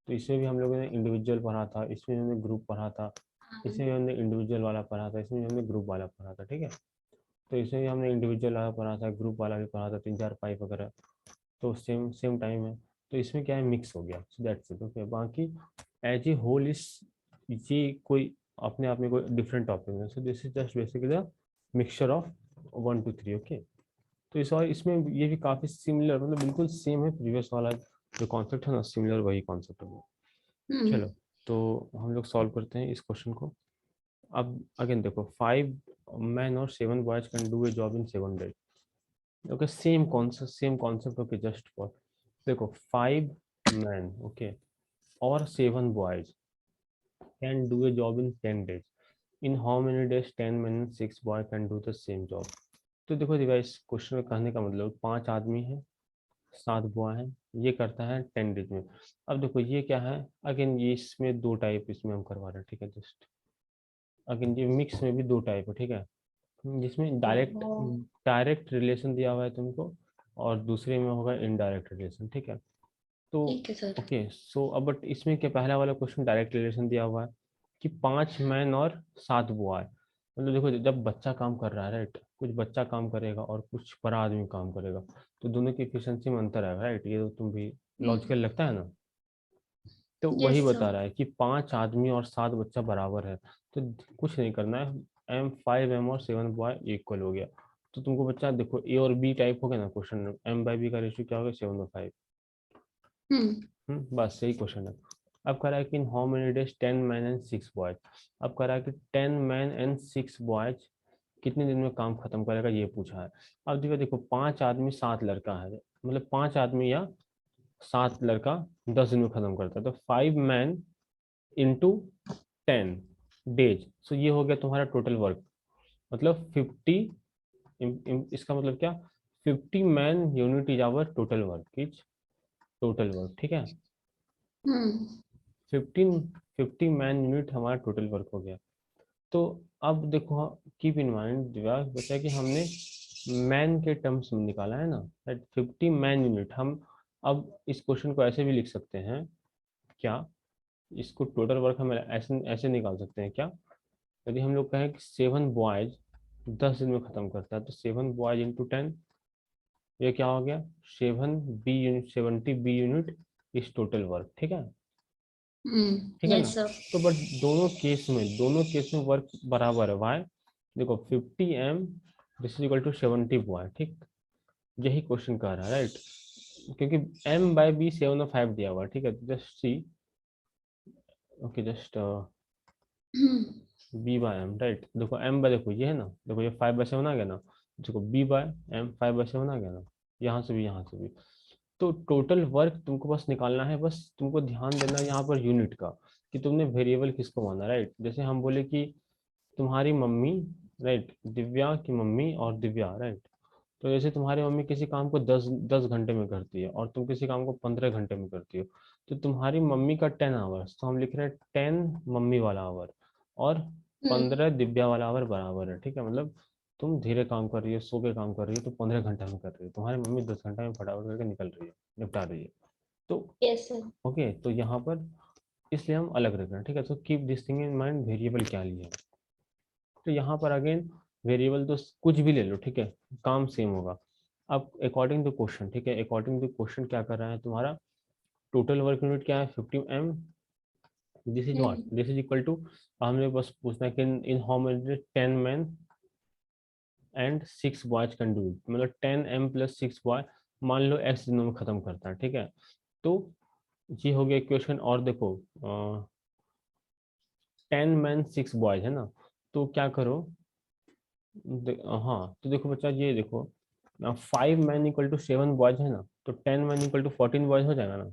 तो इसमें भी हम लोगों ने इंडिविजुअल पढ़ा था, इसमें हमने ग्रुप पढ़ा था, हाँ। इसमें भी हमने इंडिविजुअल वाला पढ़ा था, इसमें भी हमने ग्रुप वाला पढ़ा था, ठीक है? तो इसमें भी हमने इंडिविजुअल वाला पढ़ा था, ग्रुप वाला भी पढ़ा था, 3 4 5 वगैरह। तो सेम सेम टाइम है। तो इसमें क्या है, मिक्स हो गया, सो दैट्स इट। ओके, बाकी एज ए होल इस ये कोई अपने आप में कोई डिफरेंट टॉपिक है, सो this is just basically the mixture of 1 to 3। Okay, तो इस और इसमें ये भी काफी सिमिलर, मतलब बिल्कुल सेम है प्रीवियस वाला जो कॉन्सेप्ट है ना, सिमिलर वही कॉन्सेप्ट है। हम्म। चलो, तो हम लोग सॉल्व करते हैं इस क्वेश्चन को। अब अगेन देखो, 5 men और 7 boys can do A job in 7 days। Okay, same concept. Okay, just for देखो, 5 men, ओके, और 7 boys can do A job in 10 days। In how many days 10 men and 6 boys can do the same job? तो देखो device, question में कहने का मतलब 5 आदमी हैं, 7 बुआ हैं, ये करता है 10 डेज में। अब देखो ये क्या है, अगेन ये इसमें 2 टाइप इसमें हम करवा रहे हैं, ठीक है? जस्ट अगेन ये मिक्स में भी 2 टाइप है, ठीक है? जिसमें डायरेक्ट ओहो। डायरेक्ट रिलेशन दिया हुआ है तुमको, और दूसरे में होगा इनडायरेक्ट रिलेशन, ठीक है? तो ठीक है सर। ओके, सो अब बट इसमें क्या, पहला वाला क्वेश्चन डायरेक्ट रिलेशन दिया हुआ है कि 5 मैन और 7 बुआ है। मतलब देखो, जब बच्चा काम कर रहा है, राइट, कुछ बच्चा काम करेगा और कुछ बड़ा आदमी काम करेगा, तो दोनों की एफिशिएंसी में अंतर है, राइट? ये तो तुम भी लॉजिकल लगता है ना? तो वही यस बता सर। रहा है कि 5 आदमी और 7 बच्चा बराबर है। तो कुछ नहीं करना है, M5M और 7 बॉय इक्वल हो गया। तो तुमको बच्चा देखो, ए और बी टाइप हो गया ना क्वेश्चन में, M/B का रेशियो क्या हो गया, 7/5। हम्म। बस यही क्वेश्चन है। अब कह रहा है कि in how many days 10 men and 6 boys। अब कह रहा है कि 10 men and 6 boys कितने दिन में काम खत्म करेगा, ये पूछा है। अब देखो देखो, 5 आदमी 7 लड़का है, मतलब 5 आदमी या 7 लड़का 10 दिन में खत्म करता है। तो 5 men into 10 days, सो ये हो गया तुम्हारा टोटल वर्क, मतलब 50। इसका मतलब क्या, 50 man unit is our total work, ठीक है? हम्म। 50 मैन यूनिट हमारा टोटल वर्क हो गया। तो अब देखो, कीप इन माइंड दिव्या बता कि हमने मैन के टर्म्स में निकाला है ना, 50 मैन यूनिट। हम अब इस क्वेश्चन को ऐसे भी लिख सकते हैं क्या, इसको टोटल वर्क हम ऐसे ऐसे निकाल सकते हैं क्या? यदि हम लोग कहें कि 7 बॉयज 10 दिन में खत्म करता है, तो 7 बॉयज into 10, ये क्या हो गया, 7 B unit, 70 B unit is total work, ठीक है? ठीक है ना? Yes sir. तो बट दोनों केस में वर्क बराबर है, वाई? देखो 50M this is equal to 70 boy, ठीक? यही क्वेश्चन कह रहा है, राइट? क्योंकि m by b 7 और 5 दिया हुआ है, ठीक है, just C, okay, just b by m, right. देखो m by, देखो ये है ना, देखो ये 5 by 7 आ गया ना, देखो b by m 5 by 7 आ गया ना, यहाँ से भी, यहाँ से भी। तो टोटल वर्क तुमको बस निकालना है, बस तुमको ध्यान देना है यहाँ पर यूनिट का, कि तुमने वेरिएबल किसको माना, राइट। जैसे हम बोले कि तुम्हारी मम्मी, राइट, दिव्या की मम्मी और दिव्या, राइट। तो जैसे तुम्हारी मम्मी किसी काम को 10 घंटे में करती है और तुम किसी काम को 15 घंटे में करती हो, तो तुम्हारी मम्मी का 10 आवर्स, तो हम लिख रहे हैं 10 मम्मी वाला आवर और 15 दिव्या वाला आवर बराबर है, ठीक है। मतलब तुम धीरे काम कर रही हो, सो के काम कर रही हो, तो 15 घंटे में कर रही हो, तुम्हारी मम्मी 10 घंटे में फटाफट करके निकल रही है, निपटा रही है। तो यस सर। ओके, तो यहाँ पर इसलिए हम अलग रख रहे हैं, ठीक है। तो keep this thing in mind, variable क्या लिया है। तो यहाँ पर अगेन वेरिएबल तो कुछ भी ले लो, ठीक है, काम सेम होगा। अब अकॉर्डिंग टू क्वेश्चन, ठीक है, अकॉर्डिंग टू क्वेश्चन क्या कर रहा है तुम्हारा, टोटल वर्क यूनिट क्या है 50 m, this is what, this is equal to, हमने बस पूछना है कि in how many 10 men and 6 boys can do it, मतलब 10m + 6 boy, मान लो x दिनों में खत्म करता है, ठीक है। तो ये हो गया इक्वेशन। और देखो 10 men 6 boys है ना, तो क्या करो, हाँ, तो देखो बच्चा, ये देखो 5 men = 7 boys है ना, तो 10 men = 14 boys हो जाएगा ना।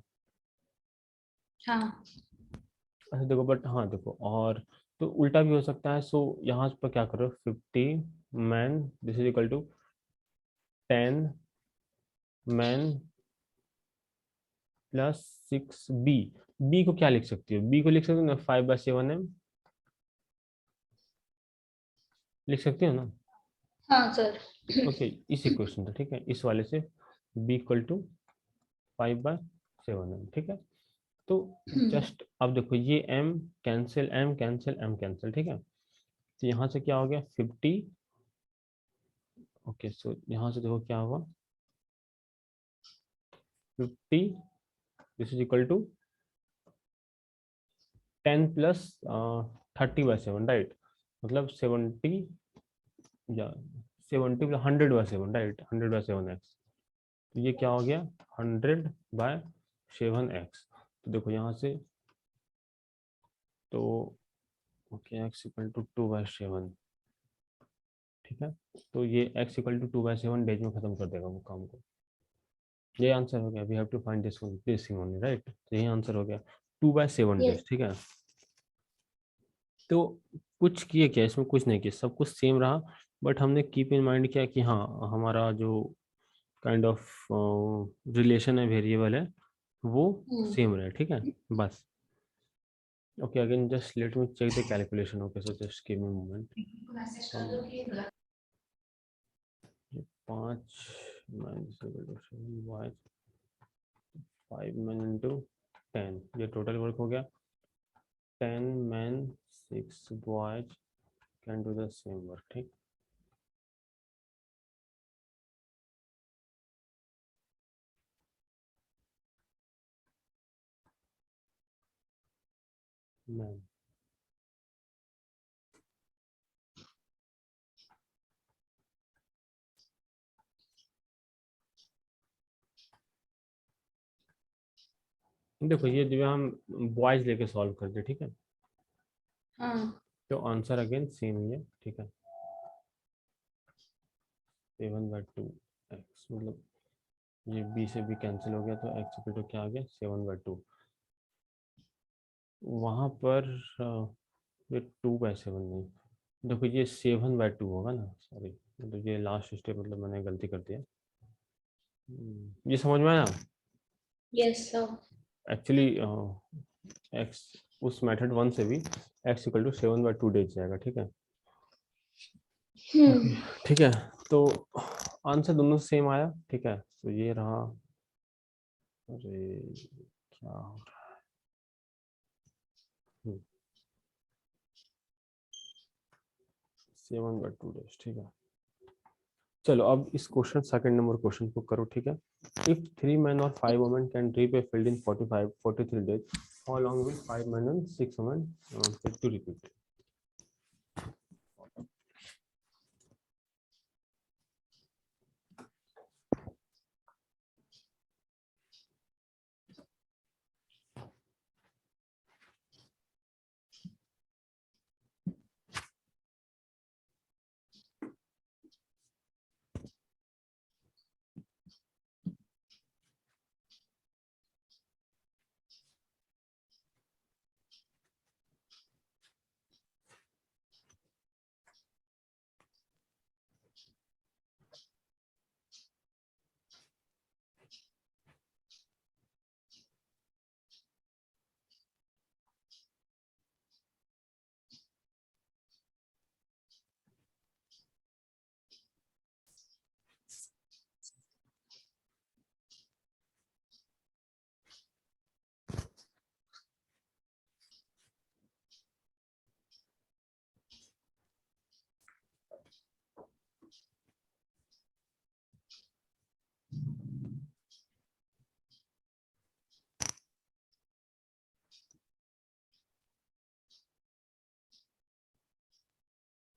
हाँ। अच्छा देखो, बट हाँ देखो, और तो उल्टा भी हो सकता है। सो यहाँ पर क्या करो, 50 men, this is equal to 10 men + 6b। B को क्या लिख सकती हो, बी को लिख सकते हो ना, 5/7m लिख सकती हो ना। हाँ सर। ओके, इस इक्वेशन से, ठीक है, इस वाले से b = 5/7m, ठीक है। तो जस्ट अब देखो, ये m cancel, m cancel, m cancel, ठीक है। तो यहाँ से क्या हो गया 50, ओके। सो यहाँ से देखो क्या होगा, 50, this is equal to 10 + 30/7, right. मतलब 70 या 70 + 100/7, राइट, 100/7x। तो ये क्या हो गया 100/7x। तो देखो यहाँ से, तो ओके, x = 2/7, ठीक है। तो ये x = 2/7 डेज में खत्म कर देगा वो काम को। ये आंसर हो गया, we have to find this thing only, right. तो यही आंसर हो गया 2/7 यस। डेज, ठीक है। तो कुछ किए क्या इसमें, कुछ नहीं किया, सब कुछ सेम रहा। बट हमने कीप इन माइंड किया कि हाँ, हमारा जो काइंड ऑफ रिलेशन है, वेरिएबल है, वो सेम रहे, ठीक है, बस। Okay, again just let me check the calculation. Okay, so just give me moment. हम 5 - 7 5 men × 10, ये टोटल वर्क हो गया। 10 men 6 boys can do the same work, ठीक। मैन, देखो ये जो हम बॉयज लेके सॉल्व करते, ठीक है, हाँ। तो आंसर अगेन सेम ही है, ठीक है। 7/2x, मतलब ये b से b कैंसिल हो गया, तो x इक्वल टू क्या आ गया 7/2। वहाँ पर ये 2/7 नहीं, देखो ये 7/2 होगा ना, सॉरी, मतलब ये लास्ट स्टेप, मतलब मैंने गलती कर दिया। ये समझ में आया। Yes sir. एक्चुअली x उस मेथड 1 से भी x = 7/2 डेज जाएगा, ठीक है। ओके, ठीक है। तो आंसर दोनों सेम आया, ठीक है। तो ये रहा, अरे क्या हो रहा है, 7/2 डेज, ठीक है। चलो अब इस क्वेश्चन, सेकंड नंबर क्वेश्चन को करो, ठीक है। इफ 3 men और 5 women can reap a field in 43 days, how long will 5 men and 6 women take to repeat?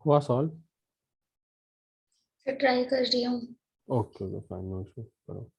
हुआ सॉल्व? फिर ट्राई कर रही हूँ। Okay okay fine, no issue, करो।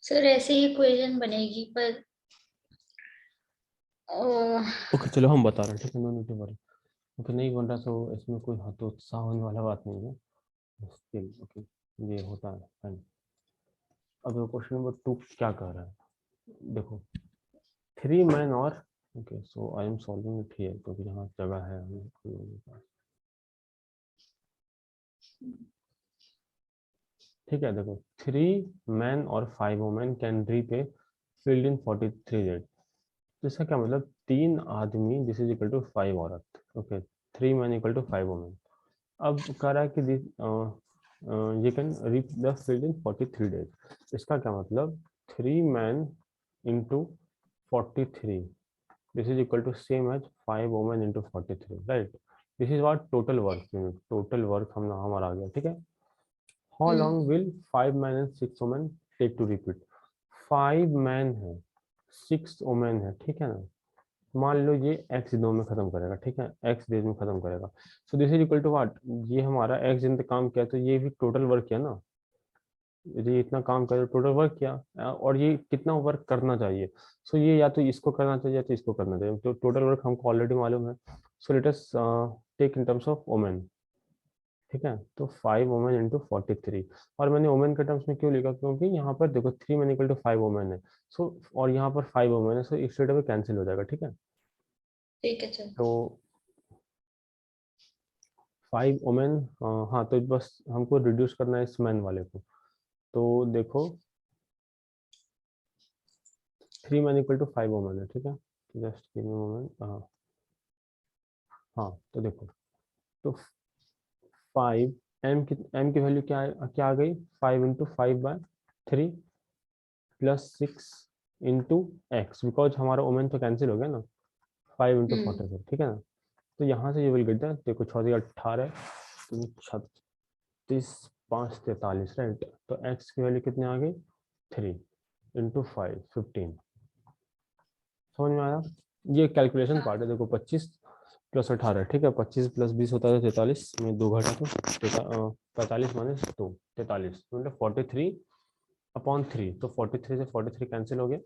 सर ऐसे ही इक्वेशन बनेगी पर ओके चलो हम बता रहे हैं, ठीक है, no need to worry. Okay नहीं बन रहा तो इसमें कोई हतोत्साह होने वाला बात नहीं है, स्टिल ओके ये होता है फाइन। अब क्वेश्चन नंबर 2 क्या कह रहा है, देखो 3 मैन और, okay so I am solving it here क्योंकि यहाँ जगह है हम लोगों के पास। ठीक है देखो 3 मैन और 5 women can repay field in 43 days. तो इसका क्या मतलब 3 आदमी दिस इज इक्वल टू 5 औरत, okay 3 man equal to 5 women. अब कह रहा है कि दिस ये can reap the field in 43 days. इसका क्या मतलब 3 man into 43 this is equal to same as 5 women into 43, right. This is what total work unit, total work हम हमारा आ गया, ठीक है। How long will 5 man and 6 women take to repeat. 5 man है 6 वुमेन है, ठीक है ना। मान लो ये x दिनों में खत्म करेगा, ठीक है, x डेज में खत्म करेगा। So this is equal to what, ये हमारा x दिन तक काम किया तो ये भी टोटल वर्क किया ना, ये इतना काम कर टोटल वर्क किया, और ये कितना वर्क करना चाहिए। सो ये या तो इसको करना चाहिए या तो इसको करना चाहिए, तो टोटल वर्क हमको ऑलरेडी मालूम है। So let us take in terms of women, ठीक है। तो 5 वुमेन इंटू 43, और मैंने वुमेन के टर्म्स में क्यों लिखा, क्योंकि यहाँ पर देखो 3 मैन इक्वल टू 5 वुमेन है। सो और यहाँ पर 5 वुमेन है, सो स्ट्रेट अवे कैंसिल हो जाएगा, ठीक है। ठीक है सर। तो 5 वुमेन, हाँ तो बस हमको रिड्यूस करना है इस मैन वाले को। तो देखो 3 मैन इक्वल टू 5 वुमेन है, ठीक है। जस्ट गिव मी मोमेंट, हाँ तो देखो, तो 5 m की वैल्यू क्या आ गई, 5 into 5/3 plus 6 into x, because हमारा वुमेन तो कैंसिल हो गया ना, 5 इंटू 43, ठीक है ना। तो यहाँ से ये विल गेट दैट, देखो 6 18 36 5 43, राइट। तो एक्स की वैल्यू कितनी आ गई 3 इंटू 5 15। समझ में आया, ये कैलकुलेशन पार्ट है। देखो 25 प्लस 18, ठीक है, 25 प्लस 20 होता है 43 में 2 घटा तो 45 माइनस 2 43 मतलब 43/3। तो 43 से 43 कैंसिल हो गया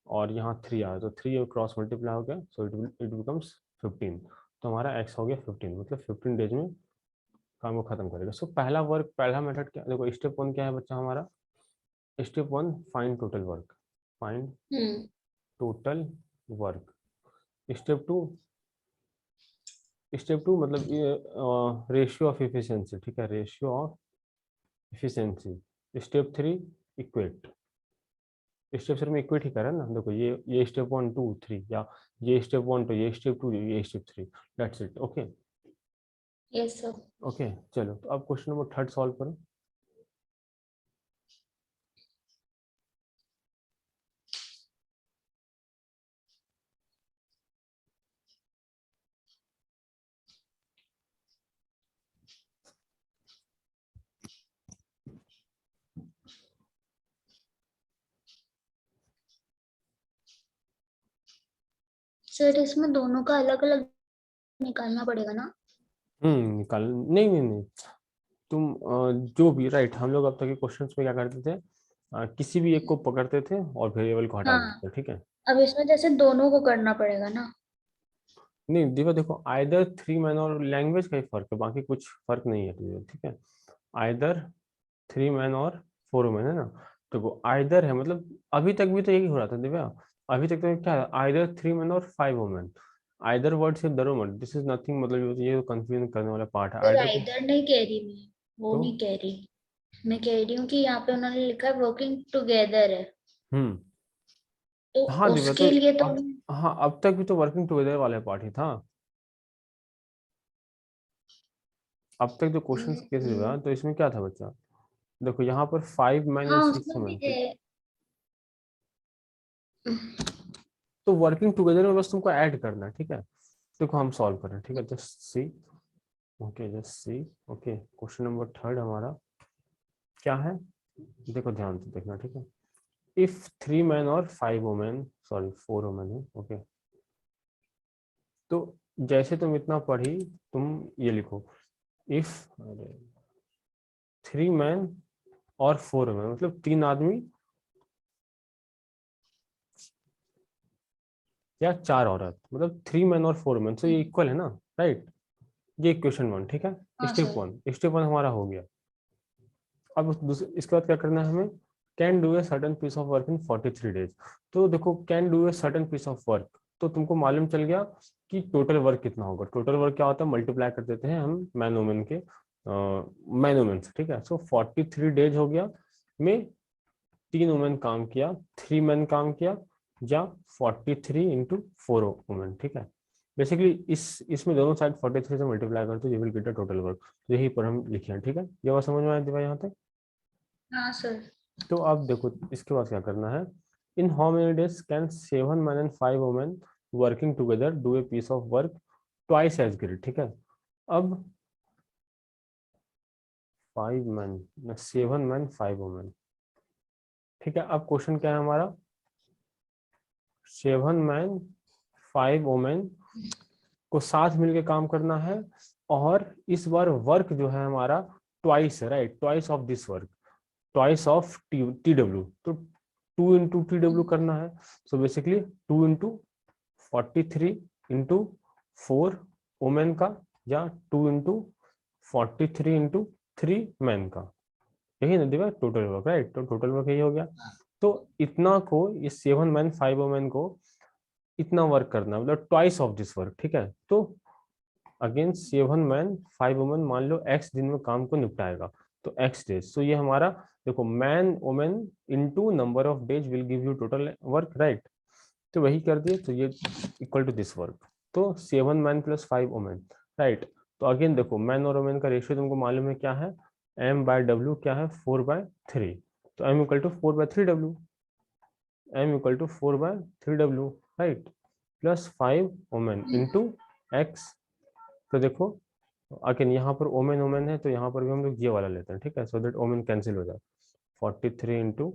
और यहाँ 3 आया तो 3 क्रॉस मल्टीप्लाई हो गया, सो इट बिकम्स 15। तो हमारा एक्स हो गया 15, मतलब 15 डेज में काम को खत्म करेगा। सो पहला वर्क, पहला मेथड क्या, देखो स्टेप 1 क्या है बच्चा हमारा, step 1 find total work, find total work. Step 2, step 2 मतलब ये रेशियो ऑफ इफिशियंसी, ठीक है, ratio of efficiency. Step 3 equate, step 3 में इक्वेट ही करा ना, देखो ये स्टेप 1 2 3, या ये स्टेप 1 तो ये स्टेप 2 ये step 3, that's it, okay. Yes sir. Okay चलो, तो अब क्वेश्चन नंबर 3 सॉल्व करो। सर इसमें दोनों का अलग अलग निकालना पड़ेगा ना? निकाल, नहीं नहीं नहीं, तुम जो भी, राइट, हम लोग अब तक के क्वेश्चंस में क्या करते थे, किसी भी एक को पकड़ते थे और वेरिएबल को हटा हाँ, देते थे, ठीक है। अब इसमें जैसे दोनों को करना पड़ेगा ना? नहीं देखो देखो, आइदर 3 मैन और लैंग्वेज का ही फर्क है, बाकी कुछ फर्क नहीं है तुझे, ठीक है। आइदर 3 मैन और 4 वुमेन है ना। देखो आइदर है मतलब अभी तक भी तो यही हो रहा था दिव्या, अभी तक तो क्या है, आइदर 3 मैन और 5 वुमेन। आइदर वर्ड से डरो मत, दिस इज नथिंग, मतलब ये कंफ्यूजन करने वाला पार्ट है। सर आइदर को आइदर नहीं कह रही मैं, वो तो नहीं कह रही। मैं कह रही हूँ कि यहाँ पे उन्होंने लिखा है वर्किंग टुगेदर है, हम्म, तो हाँ दिव्या, तो उसके लिए तो अब हाँ अब तक भी तो वर्किंग टुगेदर वाला पार्ट ही था। अब तक जो क्वेश्चंस किए थे दिव्या, तो इसमें क्या था बच्चा, देखो यहाँ पर 5 मैन एंड हाँ 6 उसमें भी वुमेन, थे। ठीक। तो वर्किंग टुगेदर में बस तुमको ऐड करना है, ठीक है। देखो हम सॉल्व करें, ठीक है, जस्ट सी। Okay just see. Okay question number third हमारा क्या है, देखो ध्यान से देखना, ठीक है। इफ 3 मैन और 5 वुमेन, सॉरी 4 वुमेन है, ओके। तो जैसे तुम इतना पढ़ी, तुम ये लिखो, इफ 3 मैन और 4 वुमेन, मतलब 3 आदमी या 4 औरत, मतलब 3 मैन और 4 वुमेन, तो ये इक्वल है ना, राइट। ये क्वेश्चन 1, ठीक है। हाँ स्टेप सर। 1, स्टेप 1 हमारा हो गया। अब इसके बाद क्या करना है हमें, can do a certain piece of work in 43 days. तो देखो can do a certain piece of work, तो तुमको मालूम चल गया कि टोटल वर्क कितना होगा। टोटल वर्क क्या होता है, मल्टीप्लाई कर देते हैं हम मैन वुमेन के, मैन वुमेन से, ठीक है। सो 43 डेज हो गया में 3 वुमेन काम किया, 3 मैन काम किया, या 43 × 4 वुमेन, ठीक है। बेसिकली इसमें दोनों साइड 43 से मल्टीप्लाई करते you will get a total work. तो यही पर हम लिखे हैं, ठीक है। ये बात समझ में आया दिव्या यहाँ तक। हाँ सर। तो अब देखो इसके बाद क्या करना है, in how many days can 7 man and 5 women working together do a piece of work twice as great, ठीक है। अब 5 मैन, 7 मैन 5 वुमेन, ठीक है। अब क्वेश्चन क्या है हमारा, 7 मैन 5 वुमेन को साथ मिलके काम करना है, और इस बार वर्क जो है हमारा ट्वाइस है, right, twice of this work, twice of T W, तो 2 × TW करना है। सो बेसिकली 2 × 43 × 4 वुमेन का, या 2 × 43 × 3 मैन का, यही ना दिव्या टोटल वर्क, राइट। तो टोटल वर्क यही हो गया। तो इतना को, इस 7 मैन 5 वुमेन को इतना वर्क करना, मतलब ट्वाइस ऑफ दिस वर्क, ठीक है। तो अगेन 7 मैन 5 वुमेन मान लो एक्स दिन में काम को निपटाएगा, तो एक्स डेज। तो ये हमारा देखो man women into number of days will give you total work, right. तो वही कर दिए, तो ये इक्वल टू दिस वर्क। तो 7 मैन + 5 वुमेन, राइट। तो अगेन देखो मैन और वुमेन का रेशियो तुमको मालूम है क्या है, M/W क्या है, 4/3। तो M = 4/3W, M = 4/3W, right, plus 5 women into x. तो देखो अगेन यहाँ पर ओमेन ओमेन है, तो यहाँ पर भी हम लोग ये वाला लेते हैं, ठीक है, सो दैट ओमेन कैंसिल हो जाए। 43 ×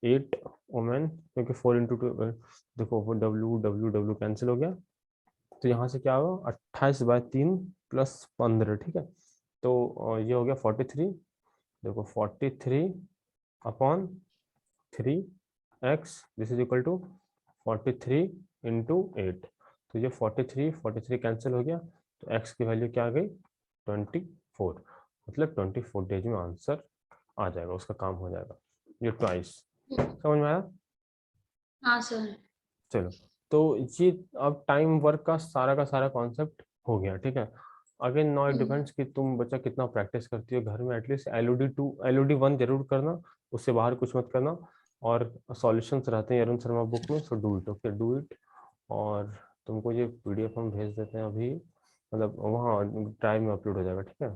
8 ओमेन, क्योंकि 4 × 2, देखो वो डब्ल्यू डब्ल्यू डब्ल्यू कैंसिल हो गया। तो यहाँ से क्या होगा, 28/3 + 15, ठीक है। तो ये हो गया 43, देखो 43/3 x, this is equal to 43 × 8। तो ये 43 कैंसिल हो गया, तो x की वैल्यू क्या आ गई, 24। मतलब 24 डेज में आंसर आ जाएगा, उसका काम हो जाएगा, ये ट्वाइस। समझ में आया। हाँ सर। चलो, तो ये अब टाइम वर्क का सारा कॉन्सेप्ट हो गया, ठीक है। अगेन नाउ इट डिपेंड्स कि तुम बच्चा कितना प्रैक्टिस करती हो घर में। एटलीस्ट LOD 1 जरूर करना, उससे बाहर कुछ मत करना। और सॉल्यूशंस रहते हैं अरुण शर्मा बुक में, so do it, okay do it. और तुमको ये PDF हम भेज देते हैं अभी, मतलब वहाँ ड्राइव में अपलोड हो जाएगा, ठीक है।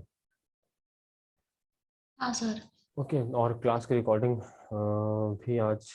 हाँ सर। ओके, और क्लास की रिकॉर्डिंग भी आज